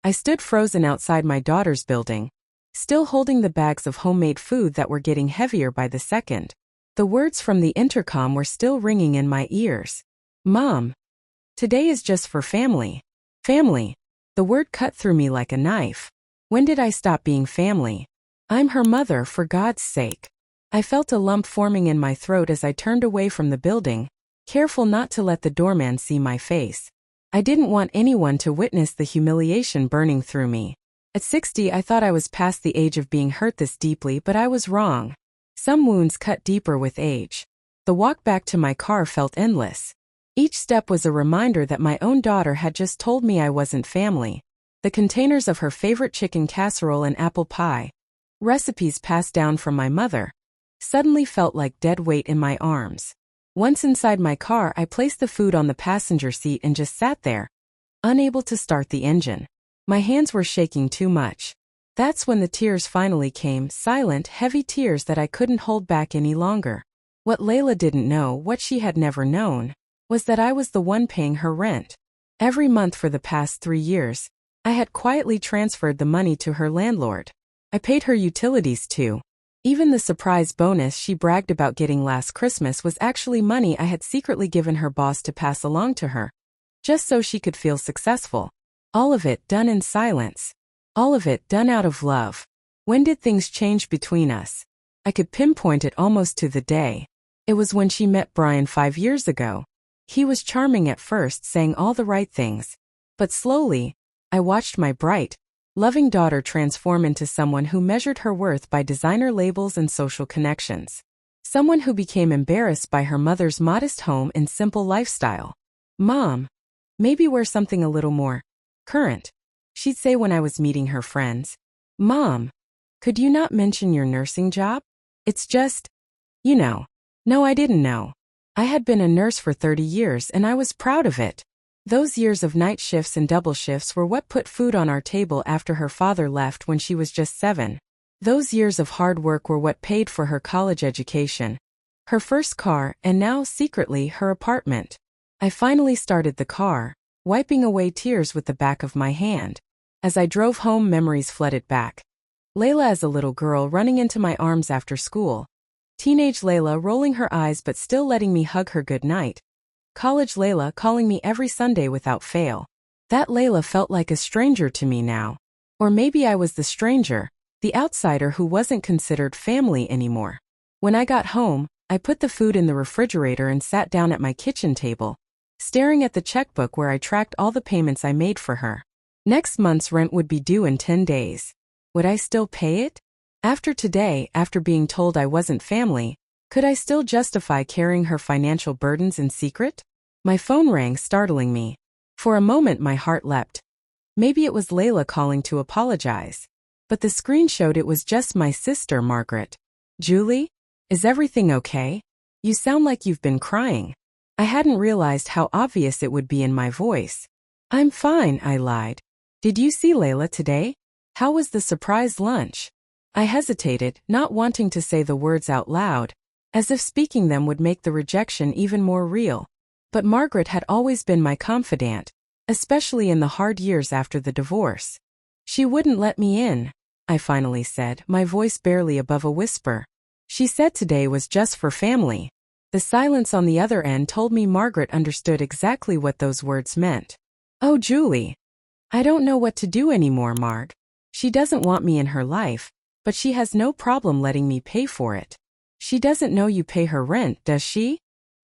I stood frozen outside my daughter's building, still holding the bags of homemade food that were getting heavier by the second. The words from the intercom were still ringing in my ears. Mom, today is just for family. Family. The word cut through me like a knife. When did I stop being family? I'm her mother, for God's sake. I felt a lump forming in my throat as I turned away from the building, careful not to let the doorman see my face. I didn't want anyone to witness the humiliation burning through me. At 60, I thought I was past the age of being hurt this deeply, but I was wrong. Some wounds cut deeper with age. The walk back to my car felt endless. Each step was a reminder that my own daughter had just told me I wasn't family. The containers of her favorite chicken casserole and apple pie, recipes passed down from my mother, suddenly felt like dead weight in my arms. Once inside my car, I placed the food on the passenger seat and just sat there, unable to start the engine. My hands were shaking too much. That's when the tears finally came, silent, heavy tears that I couldn't hold back any longer. What Layla didn't know, what she had never known, was that I was the one paying her rent. Every month for the past 3 years, I had quietly transferred the money to her landlord. I paid her utilities too. Even the surprise bonus she bragged about getting last Christmas was actually money I had secretly given her boss to pass along to her, just so she could feel successful. All of it done in silence. All of it done out of love. When did things change between us? I could pinpoint it almost to the day. It was when she met Brian 5 years ago. He was charming at first, saying all the right things. But slowly, I watched my bright, loving daughter transform into someone who measured her worth by designer labels and social connections. Someone who became embarrassed by her mother's modest home and simple lifestyle. Mom, maybe wear something a little more current, she'd say when I was meeting her friends. Mom, could you not mention your nursing job? It's just, you know. No, I didn't know. I had been a nurse for 30 years and I was proud of it. Those years of night shifts and double shifts were what put food on our table after her father left when she was just 7. Those years of hard work were what paid for her college education, her first car, and now, secretly, her apartment. I finally started the car, wiping away tears with the back of my hand. As I drove home, memories flooded back. Layla as a little girl running into my arms after school. Teenage Layla rolling her eyes but still letting me hug her goodnight. College Layla calling me every Sunday without fail. That Layla felt like a stranger to me now. Or maybe I was the stranger, the outsider who wasn't considered family anymore. When I got home, I put the food in the refrigerator and sat down at my kitchen table, staring at the checkbook where I tracked all the payments I made for her. Next month's rent would be due in 10 days. Would I still pay it? After today, after being told I wasn't family, could I still justify carrying her financial burdens in secret? My phone rang, startling me. For a moment my heart leapt. Maybe it was Layla calling to apologize. But the screen showed it was just my sister, Margaret. Julie? Is everything okay? You sound like you've been crying. I hadn't realized how obvious it would be in my voice. I'm fine, I lied. Did you see Layla today? How was the surprise lunch? I hesitated, not wanting to say the words out loud, as if speaking them would make the rejection even more real. But Margaret had always been my confidant, especially in the hard years after the divorce. She wouldn't let me in, I finally said, my voice barely above a whisper. She said today was just for family. The silence on the other end told me Margaret understood exactly what those words meant. Oh, Julie. I don't know what to do anymore, Marg. She doesn't want me in her life, but she has no problem letting me pay for it. She doesn't know you pay her rent, does she?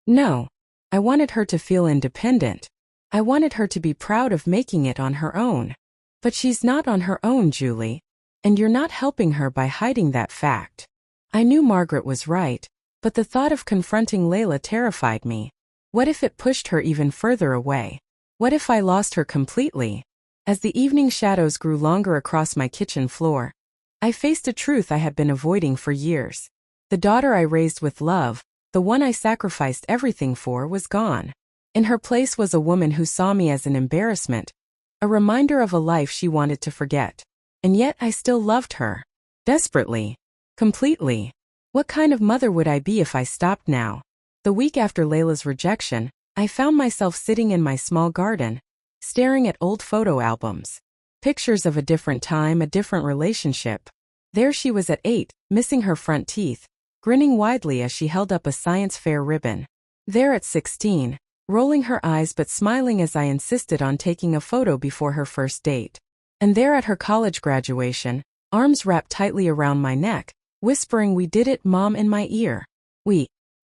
No. I wanted her to feel independent. I wanted her to be proud of making it on her own. But she's not on her own, Julie. And you're not helping her by hiding that fact. I knew Margaret was right, but the thought of confronting Layla terrified me. What if it pushed her even further away? What if I lost her completely? As the evening shadows grew longer across my kitchen floor, I faced a truth I had been avoiding for years. The daughter I raised with love, the one I sacrificed everything for, was gone. In her place was a woman who saw me as an embarrassment, a reminder of a life she wanted to forget. And yet I still loved her. Desperately. Completely. What kind of mother would I be if I stopped now? The week after Layla's rejection, I found myself sitting in my small garden, staring at old photo albums. Pictures of a different time, a different relationship. There she was at 8, missing her front teeth, grinning widely as she held up a science fair ribbon. There at 16, rolling her eyes but smiling as I insisted on taking a photo before her first date. And there at her college graduation, arms wrapped tightly around my neck, whispering, "We did it, Mom," in my ear.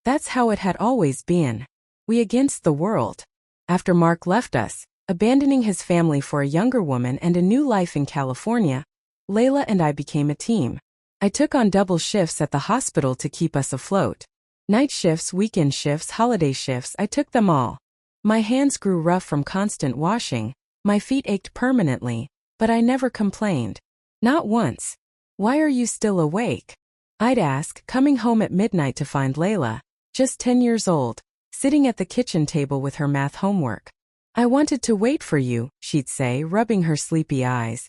That's how it had always been. We against the world. After Mark left us, abandoning his family for a younger woman and a new life in California, Layla and I became a team. I took on double shifts at the hospital to keep us afloat. Night shifts, weekend shifts, holiday shifts, I took them all. My hands grew rough from constant washing, my feet ached permanently, but I never complained. Not once. "Why are you still awake?" I'd ask, coming home at midnight to find Layla, just 10 years old, sitting at the kitchen table with her math homework. "I wanted to wait for you," she'd say, rubbing her sleepy eyes.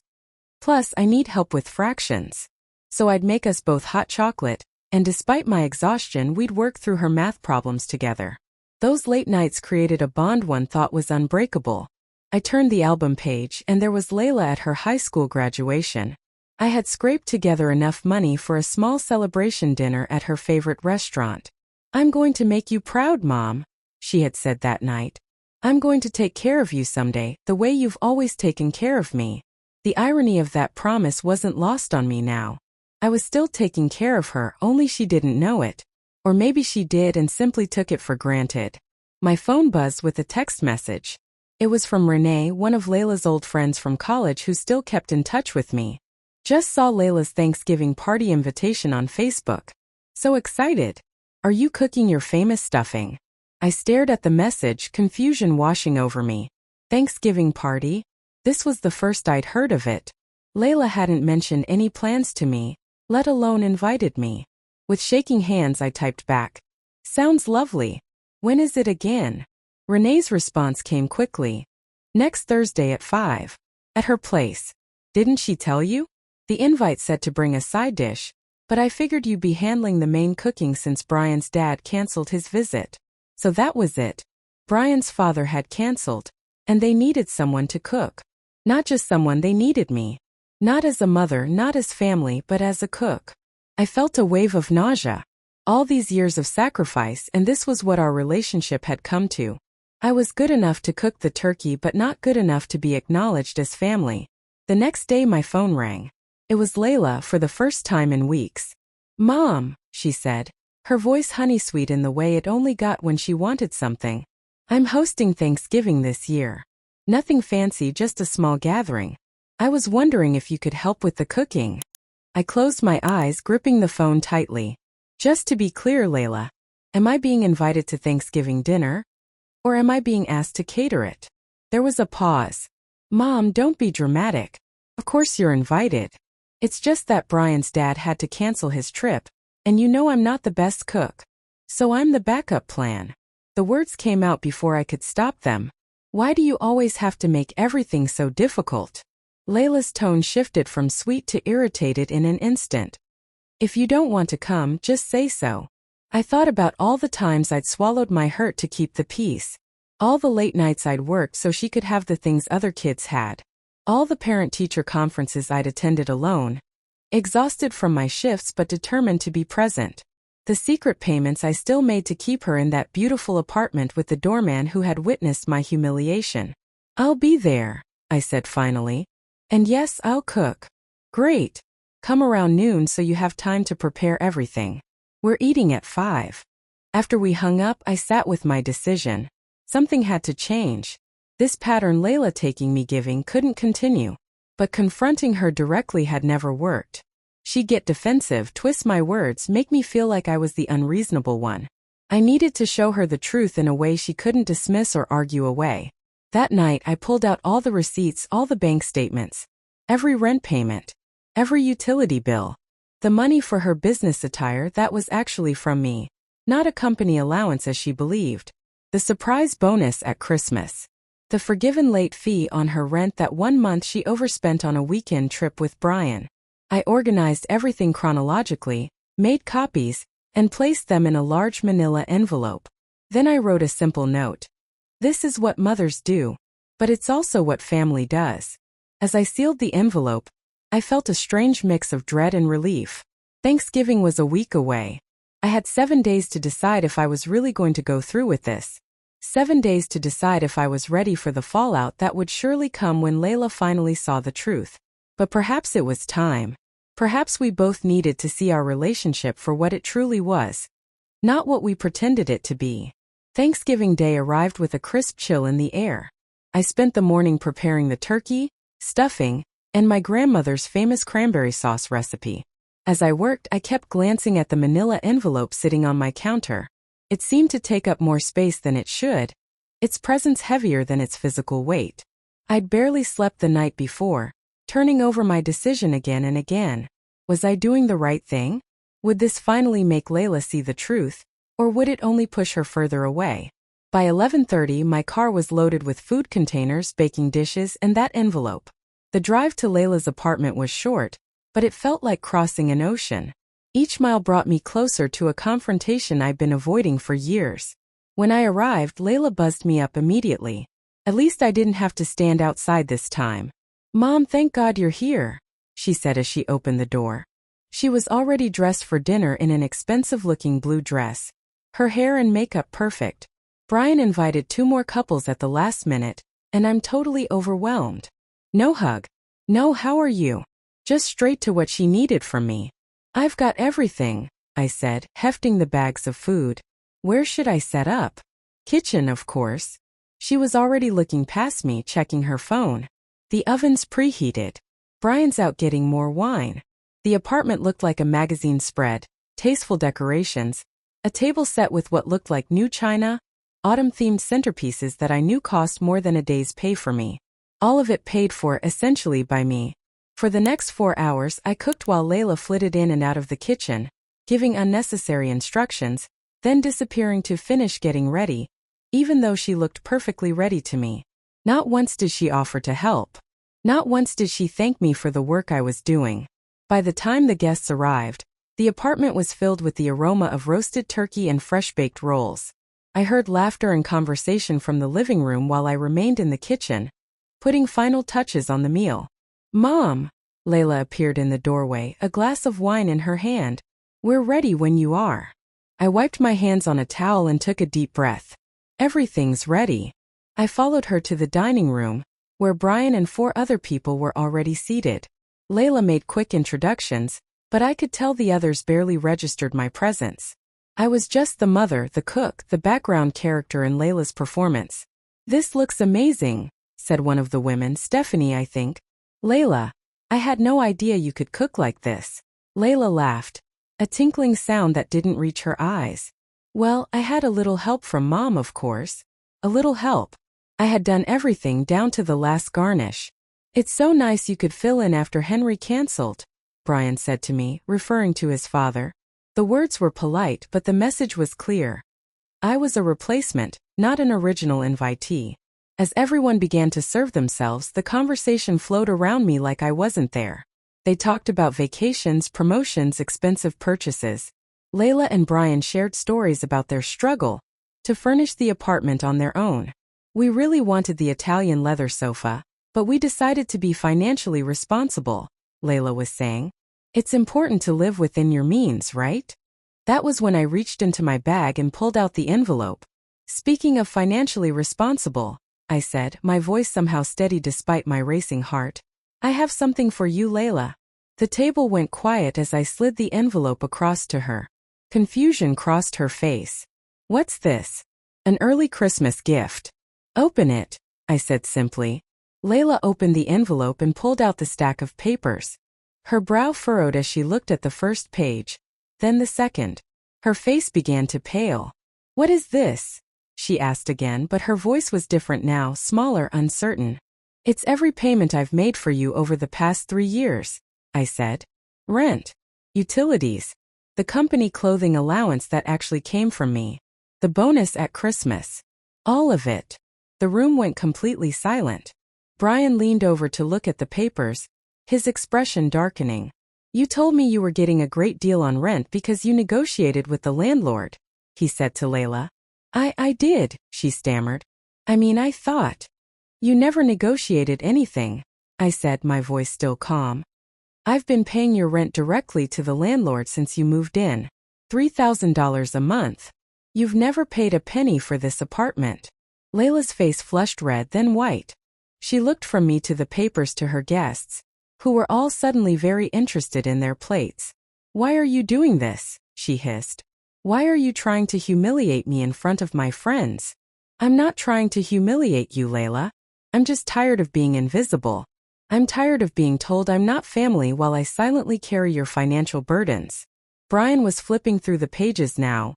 "Plus, I need help with fractions." So I'd make us both hot chocolate, and despite my exhaustion, we'd work through her math problems together. Those late nights created a bond one thought was unbreakable. I turned the album page, and there was Layla at her high school graduation. I had scraped together enough money for a small celebration dinner at her favorite restaurant. "I'm going to make you proud, Mom," she had said that night. "I'm going to take care of you someday, the way you've always taken care of me." The irony of that promise wasn't lost on me now. I was still taking care of her, only she didn't know it. Or maybe she did and simply took it for granted. My phone buzzed with a text message. It was from Renee, one of Layla's old friends from college who still kept in touch with me. "Just saw Layla's Thanksgiving party invitation on Facebook. So excited. Are you cooking your famous stuffing?" I stared at the message, confusion washing over me. Thanksgiving party? This was the first I'd heard of it. Layla hadn't mentioned any plans to me, let alone invited me. With shaking hands I typed back, "Sounds lovely. When is it again?" Renee's response came quickly. "Next Thursday at 5. At her place. Didn't she tell you? The invite said to bring a side dish, but I figured you'd be handling the main cooking since Brian's dad canceled his visit." So that was it. Brian's father had canceled, and they needed someone to cook. Not just someone, they needed me. Not as a mother, not as family, but as a cook. I felt a wave of nausea. All these years of sacrifice, and this was what our relationship had come to. I was good enough to cook the turkey but not good enough to be acknowledged as family. The next day my phone rang. It was Layla for the first time in weeks. "Mom," she said, her voice honey-sweet in the way it only got when she wanted something. "I'm hosting Thanksgiving this year. Nothing fancy, just a small gathering. I was wondering if you could help with the cooking." I closed my eyes, gripping the phone tightly. "Just to be clear, Layla, am I being invited to Thanksgiving dinner? Or am I being asked to cater it?" There was a pause. "Mom, don't be dramatic. Of course you're invited. It's just that Brian's dad had to cancel his trip, and you know I'm not the best cook. So I'm the backup plan." The words came out before I could stop them. "Why do you always have to make everything so difficult?" Layla's tone shifted from sweet to irritated in an instant. "If you don't want to come, just say so." I thought about all the times I'd swallowed my hurt to keep the peace. All the late nights I'd worked so she could have the things other kids had. All the parent-teacher conferences I'd attended alone. Exhausted from my shifts but determined to be present. The secret payments I still made to keep her in that beautiful apartment with the doorman who had witnessed my humiliation. "I'll be there," I said finally. "And yes, I'll cook." "Great. Come around noon so you have time to prepare everything. We're eating at 5. After we hung up, I sat with my decision. Something had to change. This pattern Layla taking me giving couldn't continue. But confronting her directly had never worked. She'd get defensive, twist my words, make me feel like I was the unreasonable one. I needed to show her the truth in a way she couldn't dismiss or argue away. That night I pulled out all the receipts, all the bank statements, every rent payment, every utility bill. The money for her business attire, that was actually from me. Not a company allowance as she believed. The surprise bonus at Christmas. The forgiven late fee on her rent that one month she overspent on a weekend trip with Brian. I organized everything chronologically, made copies, and placed them in a large manila envelope. Then I wrote a simple note. "This is what mothers do. But it's also what family does." As I sealed the envelope, I felt a strange mix of dread and relief. Thanksgiving was a week away. I had 7 days to decide if I was really going to go through with this. 7 days to decide if I was ready for the fallout that would surely come when Layla finally saw the truth. But perhaps it was time. Perhaps we both needed to see our relationship for what it truly was, not what we pretended it to be. Thanksgiving Day arrived with a crisp chill in the air. I spent the morning preparing the turkey, stuffing, and my grandmother's famous cranberry sauce recipe. As I worked, I kept glancing at the manila envelope sitting on my counter. It seemed to take up more space than it should, its presence heavier than its physical weight. I'd barely slept the night before, turning over my decision again and again. Was I doing the right thing? Would this finally make Layla see the truth, or would it only push her further away? By 11:30, my car was loaded with food containers, baking dishes, and that envelope. The drive to Layla's apartment was short, but it felt like crossing an ocean. Each mile brought me closer to a confrontation I'd been avoiding for years. When I arrived, Layla buzzed me up immediately. At least I didn't have to stand outside this time. "Mom, thank God you're here," she said as she opened the door. She was already dressed for dinner in an expensive-looking blue dress, her hair and makeup perfect. Brian invited 2 more couples at the last minute, and I'm totally overwhelmed. No hug. No how are you. Just straight to what she needed from me. "I've got everything," I said, hefting the bags of food. "Where should I set up?" "Kitchen, of course." She was already looking past me, checking her phone. "The oven's preheated. Brian's out getting more wine." The apartment looked like a magazine spread, tasteful decorations, a table set with what looked like new china, autumn-themed centerpieces that I knew cost more than a day's pay for me. All of it paid for essentially by me. For the next 4 hours, I cooked while Layla flitted in and out of the kitchen, giving unnecessary instructions, then disappearing to finish getting ready, even though she looked perfectly ready to me. Not once did she offer to help. Not once did she thank me for the work I was doing. By the time the guests arrived, the apartment was filled with the aroma of roasted turkey and fresh-baked rolls. I heard laughter and conversation from the living room while I remained in the kitchen, putting final touches on the meal. "Mom!" Layla appeared in the doorway, a glass of wine in her hand. "We're ready when you are." I wiped my hands on a towel and took a deep breath. "Everything's ready." I followed her to the dining room, where Brian and 4 other people were already seated. Layla made quick introductions, but I could tell the others barely registered my presence. I was just the mother, the cook, the background character in Layla's performance. "This looks amazing," said one of the women, Stephanie, I think. "Layla, I had no idea you could cook like this." Layla laughed, a tinkling sound that didn't reach her eyes. "Well, I had a little help from Mom, of course. A little help. I had done everything down to the last garnish." "It's so nice you could fill in after Henry canceled," Brian said to me, referring to his father. The words were polite, but the message was clear. I was a replacement, not an original invitee. As everyone began to serve themselves, the conversation flowed around me like I wasn't there. They talked about vacations, promotions, expensive purchases. Layla and Brian shared stories about their struggle to furnish the apartment on their own. "We really wanted the Italian leather sofa, but we decided to be financially responsible," Layla was saying. "It's important to live within your means, right?" That was when I reached into my bag and pulled out the envelope. "Speaking of financially responsible," I said, my voice somehow steady despite my racing heart, "I have something for you, Layla." The table went quiet as I slid the envelope across to her. Confusion crossed her face. "What's this?" "An early Christmas gift." "Open it," I said simply. Layla opened the envelope and pulled out the stack of papers. Her brow furrowed as she looked at the first page, then the second. Her face began to pale. "What is this?" she asked again, but her voice was different now, smaller, uncertain. "It's every payment I've made for you over the past 3 years," I said. "Rent, utilities, the company clothing allowance that actually came from me, the bonus at Christmas. All of it." The room went completely silent. Brian leaned over to look at the papers, his expression darkening. "You told me you were getting a great deal on rent because you negotiated with the landlord," he said to Layla. I did," she stammered. "I mean, I thought." "You never negotiated anything," I said, my voice still calm. I've been paying your rent directly to the landlord since you moved in. $3,000 a month. You've never paid a penny for this apartment. Layla's face flushed red, then white. She looked from me to the papers to her guests, who were all suddenly very interested in their plates. Why are you doing this? She hissed. Why are you trying to humiliate me in front of my friends? I'm not trying to humiliate you, Layla. I'm just tired of being invisible. I'm tired of being told I'm not family while I silently carry your financial burdens. Brian was flipping through the pages now,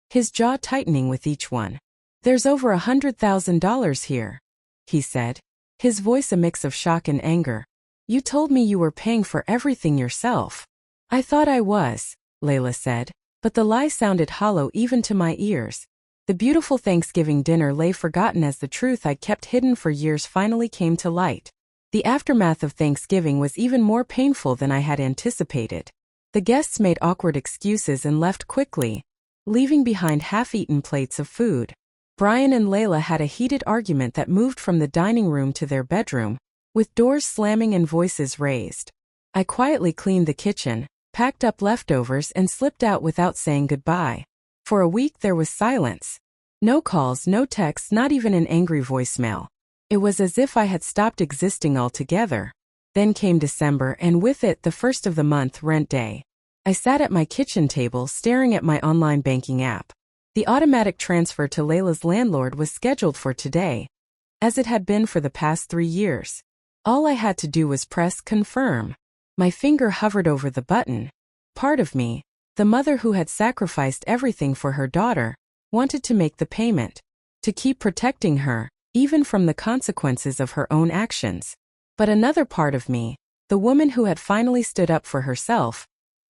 his jaw tightening with each one. There's over $100,000 here, he said, his voice a mix of shock and anger. You told me you were paying for everything yourself. I thought I was, Layla said, but the lie sounded hollow even to my ears. The beautiful Thanksgiving dinner lay forgotten as the truth I'd kept hidden for years finally came to light. The aftermath of Thanksgiving was even more painful than I had anticipated. The guests made awkward excuses and left quickly, leaving behind half-eaten plates of food. Brian and Layla had a heated argument that moved from the dining room to their bedroom, with doors slamming and voices raised. I quietly cleaned the kitchen, packed up leftovers and slipped out without saying goodbye. For a week there was silence. No calls, no texts, not even an angry voicemail. It was as if I had stopped existing altogether. Then came December and with it the first of the month, rent day. I sat at my kitchen table staring at my online banking app. The automatic transfer to Layla's landlord was scheduled for today, as it had been for the past 3 years. All I had to do was press confirm. My finger hovered over the button. Part of me, the mother who had sacrificed everything for her daughter, wanted to make the payment, to keep protecting her, even from the consequences of her own actions. But another part of me, the woman who had finally stood up for herself,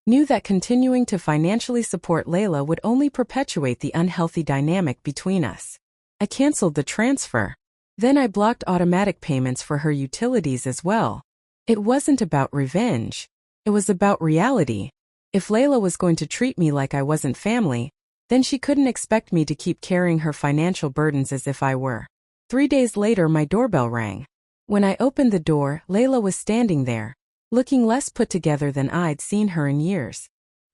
knew that continuing to financially support Layla would only perpetuate the unhealthy dynamic between us. I canceled the transfer. Then I blocked automatic payments for her utilities as well. It wasn't about revenge. It was about reality. If Layla was going to treat me like I wasn't family, then she couldn't expect me to keep carrying her financial burdens as if I were. 3 days later my doorbell rang. When I opened the door, Layla was standing there, looking less put together than I'd seen her in years.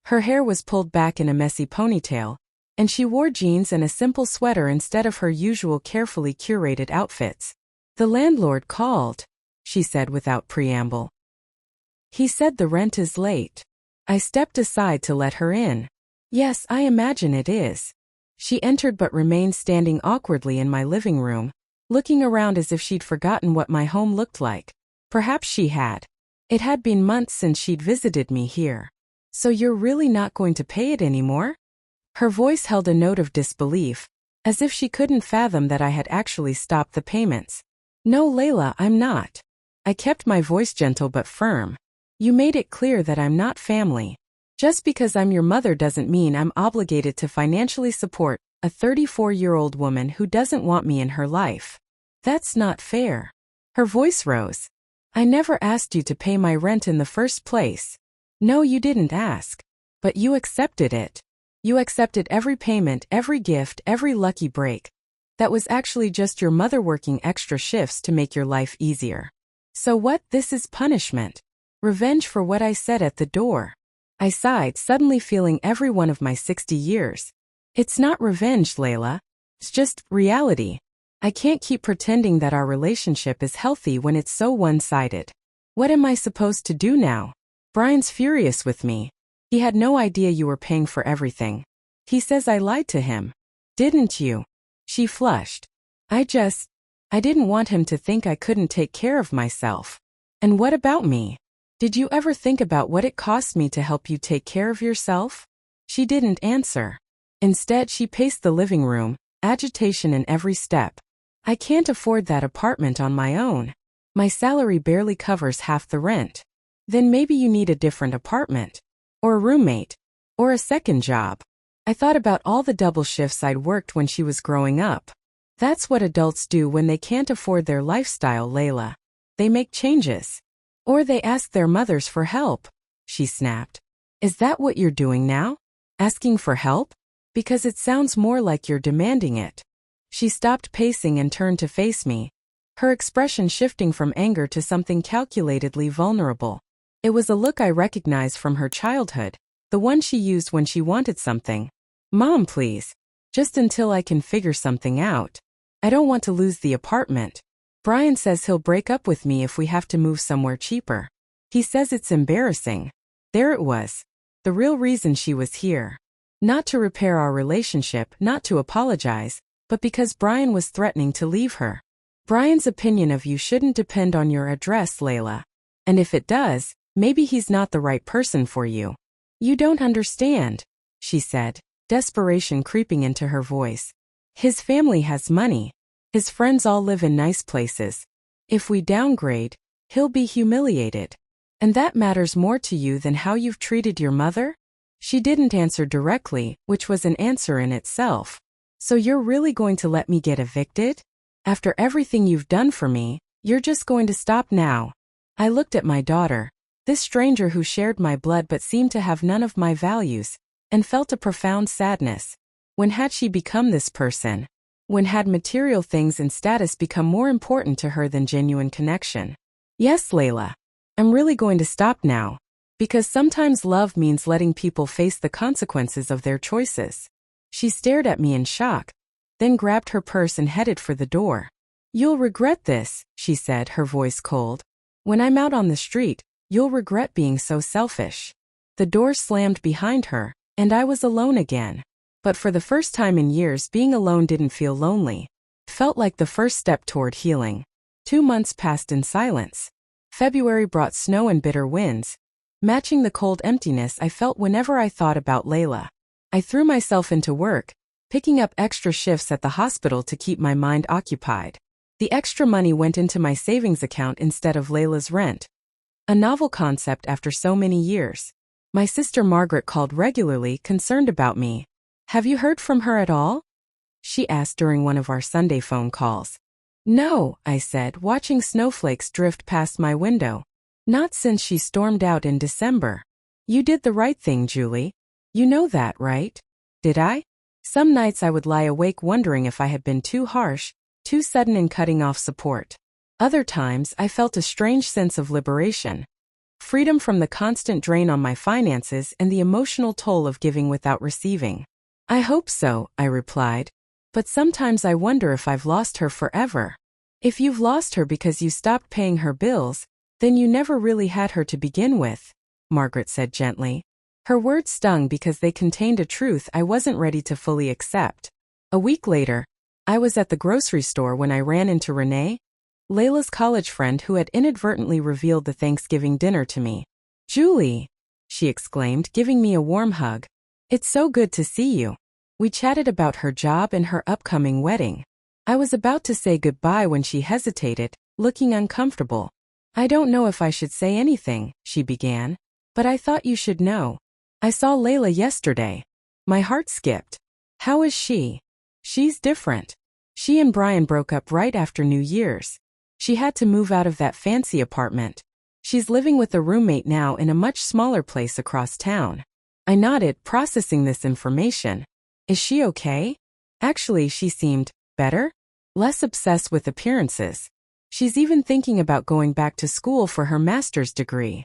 Her hair was pulled back in a messy ponytail, and she wore jeans and a simple sweater instead of her usual carefully curated outfits. The landlord called, she said without preamble. He said the rent is late. I stepped aside to let her in. Yes, I imagine it is. She entered but remained standing awkwardly in my living room, looking around as if she'd forgotten what my home looked like. Perhaps she had. It had been months since she'd visited me here. So you're really not going to pay it anymore? Her voice held a note of disbelief, as if she couldn't fathom that I had actually stopped the payments. No, Layla, I'm not. I kept my voice gentle but firm. You made it clear that I'm not family. Just because I'm your mother doesn't mean I'm obligated to financially support a 34-year-old woman who doesn't want me in her life. That's not fair. Her voice rose. I never asked you to pay my rent in the first place. No, you didn't ask. But you accepted it. You accepted every payment, every gift, every lucky break. That was actually just your mother working extra shifts to make your life easier. So what? This is punishment. Revenge for what I said at the door. I sighed, suddenly feeling every one of my 60 years. It's not revenge, Layla. It's just reality. I can't keep pretending that our relationship is healthy when it's so one-sided. What am I supposed to do now? Brian's furious with me. He had no idea you were paying for everything. He says I lied to him. Didn't you? She flushed. I didn't want him to think I couldn't take care of myself. And what about me? Did you ever think about what it cost me to help you take care of yourself? She didn't answer. Instead, she paced the living room, agitation in every step. I can't afford that apartment on my own. My salary barely covers half the rent. Then maybe you need a different apartment. Or a roommate. Or a second job. I thought about all the double shifts I'd worked when she was growing up. That's what adults do when they can't afford their lifestyle, Layla. They make changes. Or they ask their mothers for help, she snapped. Is that what you're doing now? Asking for help? Because it sounds more like you're demanding it. She stopped pacing and turned to face me. her expression shifting from anger to something calculatedly vulnerable. It was a look I recognized from her childhood, the one she used when she wanted something. Mom, please. Just until I can figure something out. I don't want to lose the apartment. Brian says he'll break up with me if we have to move somewhere cheaper. He says it's embarrassing. There it was. The real reason she was here. Not to repair our relationship, not to apologize, but because Brian was threatening to leave her. Brian's opinion of you shouldn't depend on your address, Layla. And if it does, maybe he's not the right person for you. You don't understand, she said, desperation creeping into her voice. His family has money. His friends all live in nice places. If we downgrade, he'll be humiliated. And that matters more to you than how you've treated your mother? She didn't answer directly, which was an answer in itself. So you're really going to let me get evicted? After everything you've done for me, you're just going to stop now? I looked at my daughter, this stranger who shared my blood but seemed to have none of my values, and felt a profound sadness. When had she become this person? When had material things and status become more important to her than genuine connection? Yes, Layla. I'm really going to stop now. Because sometimes love means letting people face the consequences of their choices. She stared at me in shock, then grabbed her purse and headed for the door. You'll regret this, she said, her voice cold. When I'm out on the street, you'll regret being so selfish. The door slammed behind her, and I was alone again. But for the first time in years, being alone didn't feel lonely. It felt like the first step toward healing. 2 months passed in silence. February brought snow and bitter winds, matching the cold emptiness I felt whenever I thought about Layla. I threw myself into work, picking up extra shifts at the hospital to keep my mind occupied. The extra money went into my savings account instead of Layla's rent. A novel concept after so many years. My sister Margaret called regularly, concerned about me. Have you heard from her at all? She asked during one of our Sunday phone calls. No, I said, watching snowflakes drift past my window. Not since she stormed out in December. You did the right thing, Julie. You know that, right? Did I? Some nights I would lie awake wondering if I had been too harsh, too sudden in cutting off support. Other times I felt a strange sense of liberation. Freedom from the constant drain on my finances and the emotional toll of giving without receiving. I hope so, I replied. But sometimes I wonder if I've lost her forever. If you've lost her because you stopped paying her bills, then you never really had her to begin with, Margaret said gently. Her words stung because they contained a truth I wasn't ready to fully accept. A week later, I was at the grocery store when I ran into Renee, Layla's college friend who had inadvertently revealed the Thanksgiving dinner to me. Julie, she exclaimed, giving me a warm hug. It's so good to see you. We chatted about her job and her upcoming wedding. I was about to say goodbye when she hesitated, looking uncomfortable. I don't know if I should say anything, she began, but I thought you should know. I saw Layla yesterday. My heart skipped. How is she? She's different. She and Brian broke up right after New Year's. She had to move out of that fancy apartment. She's living with a roommate now in a much smaller place across town. I nodded, processing this information. Is she okay? Actually, she seemed better, less obsessed with appearances. She's even thinking about going back to school for her master's degree.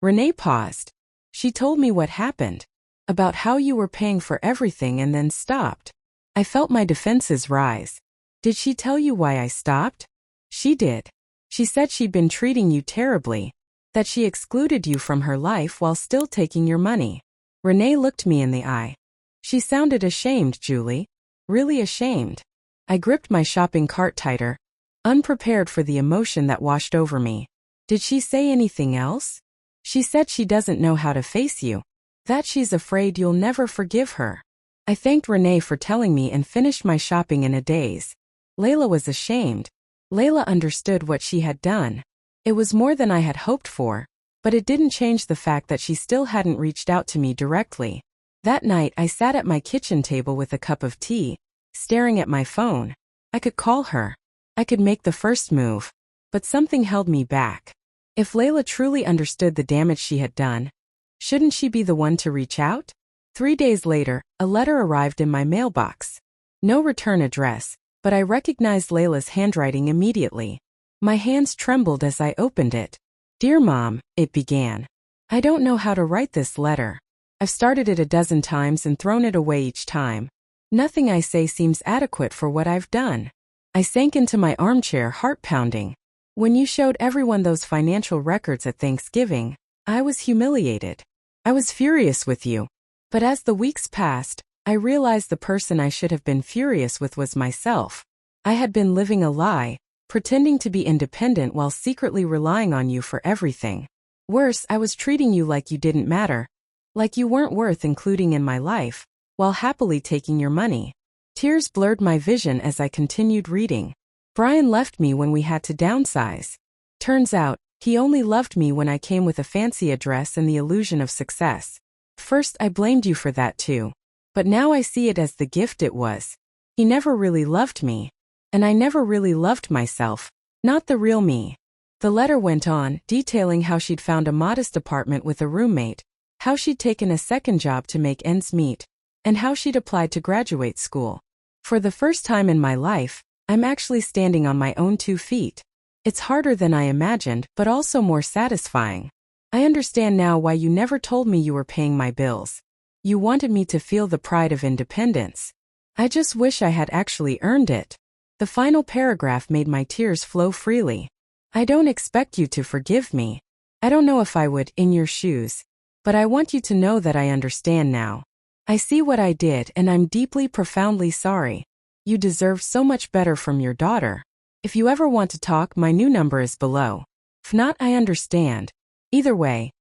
Renee paused. She told me what happened, about how you were paying for everything and then stopped. I felt my defenses rise. Did she tell you why I stopped? She did. She said she'd been treating you terribly, that she excluded you from her life while still taking your money. Renee looked me in the eye. She sounded ashamed, Julie. Really ashamed. I gripped my shopping cart tighter, unprepared for the emotion that washed over me. Did she say anything else? She said she doesn't know how to face you, that she's afraid you'll never forgive her. I thanked Renee for telling me and finished my shopping in a daze. Layla was ashamed. Layla understood what she had done. It was more than I had hoped for, but it didn't change the fact that she still hadn't reached out to me directly. That night I sat at my kitchen table with a cup of tea, staring at my phone. I could call her. I could make the first move. But something held me back. If Layla truly understood the damage she had done, shouldn't she be the one to reach out? 3 days later, a letter arrived in my mailbox. No return address, but I recognized Layla's handwriting immediately. My hands trembled as I opened it. "Dear Mom," it began. "I don't know how to write this letter. I've started it a dozen times and thrown it away each time. Nothing I say seems adequate for what I've done." I sank into my armchair, heart pounding. "When you showed everyone those financial records at Thanksgiving, I was humiliated. I was furious with you. But as the weeks passed, I realized the person I should have been furious with was myself. I had been living a lie, pretending to be independent while secretly relying on you for everything. Worse, I was treating you like you didn't matter, like you weren't worth including in my life, while happily taking your money." Tears blurred my vision as I continued reading. "Brian left me when we had to downsize. Turns out, he only loved me when I came with a fancy address and the illusion of success. First, I blamed you for that too. But now I see it as the gift it was. He never really loved me. And I never really loved myself, not the real me." The letter went on, detailing how she'd found a modest apartment with a roommate, how she'd taken a second job to make ends meet, and how she'd applied to graduate school. "For the first time in my life, I'm actually standing on my own 2 feet. It's harder than I imagined, but also more satisfying. I understand now why you never told me you were paying my bills. You wanted me to feel the pride of independence. I just wish I had actually earned it." The final paragraph made my tears flow freely. "I don't expect you to forgive me. I don't know if I would, in your shoes. But I want you to know that I understand now. I see what I did and I'm deeply, profoundly sorry. You deserve so much better from your daughter. If you ever want to talk, my new number is below. If not, I understand. Either way,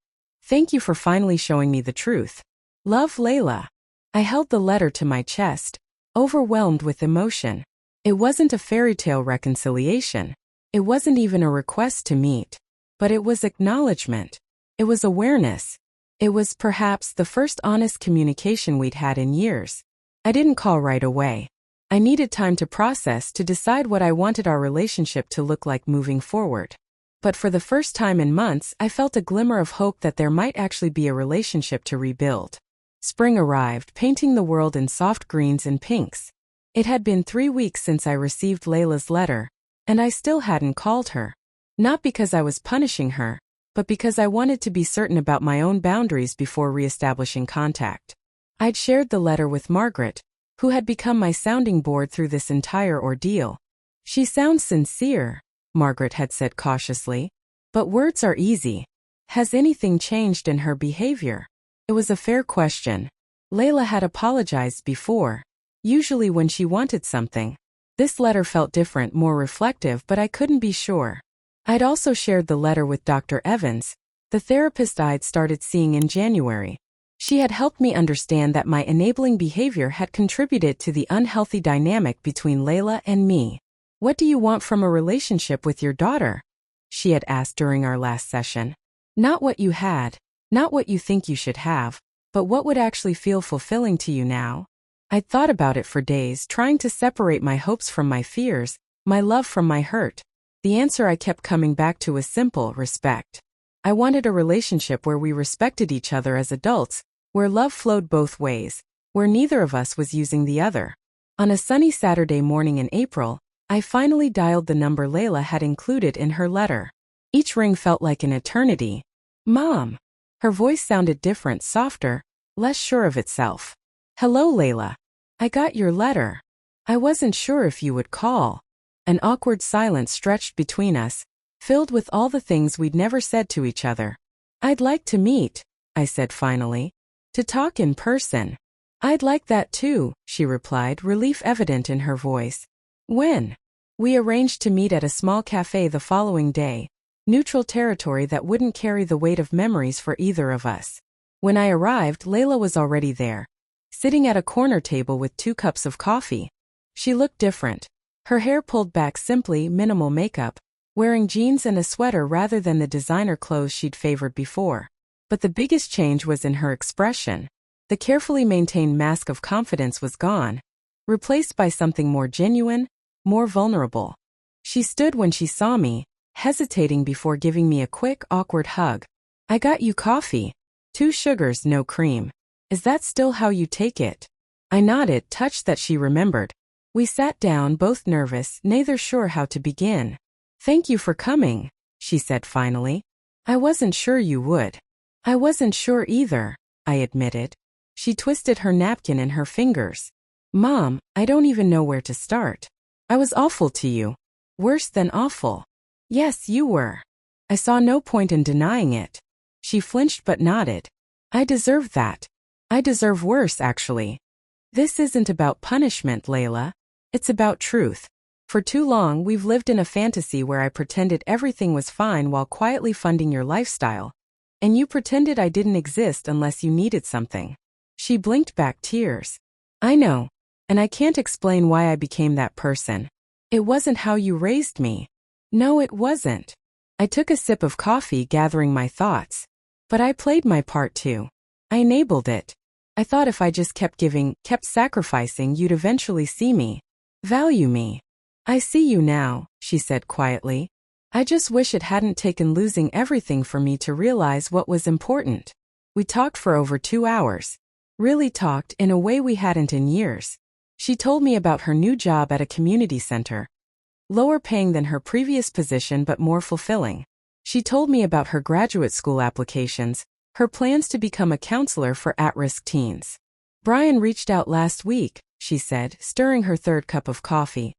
thank you for finally showing me the truth. Love, Layla." I held the letter to my chest, overwhelmed with emotion. It wasn't a fairy tale reconciliation. It wasn't even a request to meet. But it was acknowledgement. It was awareness. It was perhaps the first honest communication we'd had in years. I didn't call right away. I needed time to process, to decide what I wanted our relationship to look like moving forward. But for the first time in months, I felt a glimmer of hope that there might actually be a relationship to rebuild. Spring arrived, painting the world in soft greens and pinks. It had been 3 weeks since I received Layla's letter, and I still hadn't called her. Not because I was punishing her, but because I wanted to be certain about my own boundaries before reestablishing contact. I'd shared the letter with Margaret, who had become my sounding board through this entire ordeal. "She sounds sincere," Margaret had said cautiously. "But words are easy. Has anything changed in her behavior?" It was a fair question. Layla had apologized before, usually when she wanted something. This letter felt different, more reflective, but I couldn't be sure. I'd also shared the letter with Dr. Evans, the therapist I'd started seeing in January. She had helped me understand that my enabling behavior had contributed to the unhealthy dynamic between Layla and me. "What do you want from a relationship with your daughter?" she had asked during our last session. "Not what you had, not what you think you should have, but what would actually feel fulfilling to you now?" I'd thought about it for days, trying to separate my hopes from my fears, my love from my hurt. The answer I kept coming back to was simple: respect. I wanted a relationship where we respected each other as adults, where love flowed both ways, where neither of us was using the other. On a sunny Saturday morning in April, I finally dialed the number Layla had included in her letter. Each ring felt like an eternity. "Mom." Her voice sounded different, softer, less sure of itself. "Hello, Layla. I got your letter. I wasn't sure if you would call." An awkward silence stretched between us, filled with all the things we'd never said to each other. "I'd like to meet," I said finally. "To talk in person." "I'd like that too," she replied, relief evident in her voice. "When?" We arranged to meet at a small cafe the following day, neutral territory that wouldn't carry the weight of memories for either of us. When I arrived, Layla was already there, sitting at a corner table with 2 cups of coffee. She looked different. Her hair pulled back simply, minimal makeup, wearing jeans and a sweater rather than the designer clothes she'd favored before. But the biggest change was in her expression. The carefully maintained mask of confidence was gone, replaced by something more genuine, more vulnerable. She stood when she saw me, hesitating before giving me a quick, awkward hug. "I got you coffee. 2 sugars, no cream. Is that still how you take it?" I nodded, touched that she remembered. We sat down, both nervous, neither sure how to begin. Thank you for coming, she said finally. I wasn't sure you would. I wasn't sure either, I admitted. She twisted her napkin in her fingers. Mom, I don't even know where to start. I was awful to you. Worse than awful. Yes, you were. I saw no point in denying it. She flinched but nodded. I deserve that. I deserve worse, actually. This isn't about punishment, Layla. It's about truth. For too long, we've lived in a fantasy where I pretended everything was fine while quietly funding your lifestyle. And you pretended I didn't exist unless you needed something. She blinked back tears. I know. And I can't explain why I became that person. It wasn't how you raised me. No, it wasn't. I took a sip of coffee, gathering my thoughts. But I played my part too. I enabled it. I thought if I just kept giving, kept sacrificing, you'd eventually see me. Value me. I see you now, she said quietly. I just wish it hadn't taken losing everything for me to realize what was important. We talked for over 2 hours. Really talked in a way we hadn't in years. She told me about her new job at a community center. Lower paying than her previous position but more fulfilling. She told me about her graduate school applications, her plans to become a counselor for at-risk teens. Brian reached out last week, she said, stirring her third cup of coffee.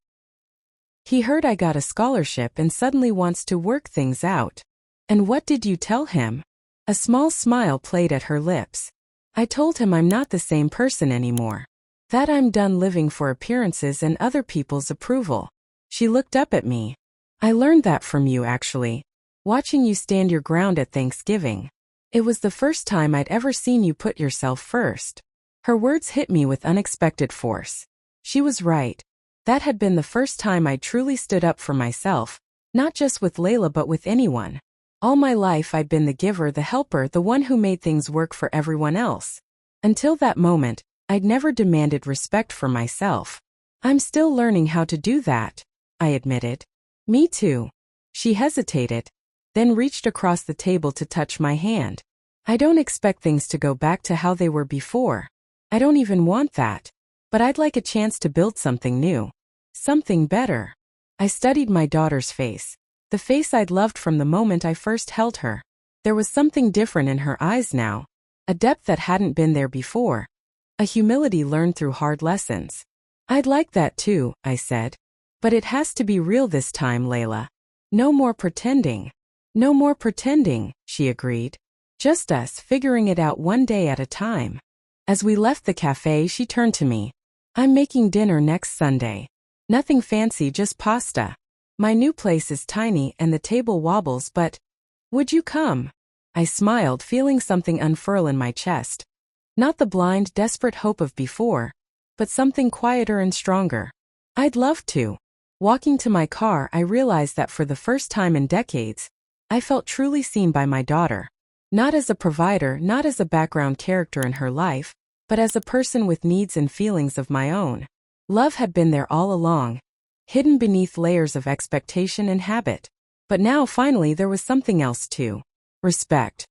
He heard I got a scholarship and suddenly wants to work things out. And what did you tell him? A small smile played at her lips. I told him I'm not the same person anymore. That I'm done living for appearances and other people's approval. She looked up at me. I learned that from you, actually. Watching you stand your ground at Thanksgiving. It was the first time I'd ever seen you put yourself first. Her words hit me with unexpected force. She was right. That had been the first time I truly stood up for myself, not just with Layla but with anyone. All my life I'd been the giver, the helper, the one who made things work for everyone else. Until that moment, I'd never demanded respect for myself. I'm still learning how to do that, I admitted. Me too. She hesitated, then reached across the table to touch my hand. I don't expect things to go back to how they were before. I don't even want that. But I'd like a chance to build something new. Something better. I studied my daughter's face. The face I'd loved from the moment I first held her. There was something different in her eyes now. A depth that hadn't been there before. A humility learned through hard lessons. I'd like that too, I said. But it has to be real this time, Layla. No more pretending. No more pretending, she agreed. Just us figuring it out one day at a time. As we left the cafe, she turned to me. I'm making dinner next Sunday. Nothing fancy, just pasta. My new place is tiny and the table wobbles, but would you come? I smiled, feeling something unfurl in my chest. Not the blind, desperate hope of before, but something quieter and stronger. I'd love to. Walking to my car, I realized that for the first time in decades, I felt truly seen by my daughter. Not as a provider, not as a background character in her life, but as a person with needs and feelings of my own. Love had been there all along, hidden beneath layers of expectation and habit. But now finally there was something else too. Respect.